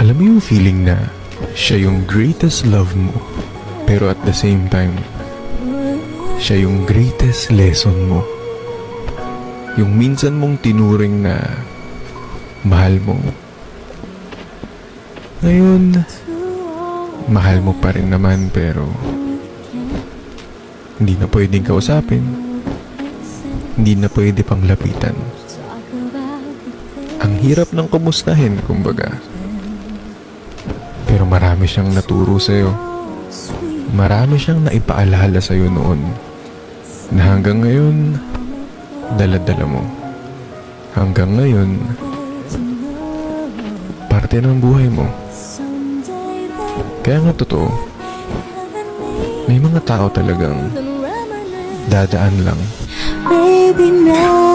Alam mo yung feeling na siya yung greatest love mo, pero at the same time, siya yung greatest lesson mo. Yung minsan mong tinuring na mahal mo, ngayon mahal mo pa rin naman, pero hindi na pwedeng kausapin, hindi na pwede pang lapitan. Ang hirap ng kumustahin, kumbaga. Pero marami siyang naturo sa'yo. Marami siyang naipaalala sa'yo noon na hanggang ngayon dala-dala mo. Hanggang ngayon parte ng buhay mo. Kaya nga totoo, may mga tao talagang dadaan lang. Baby, no.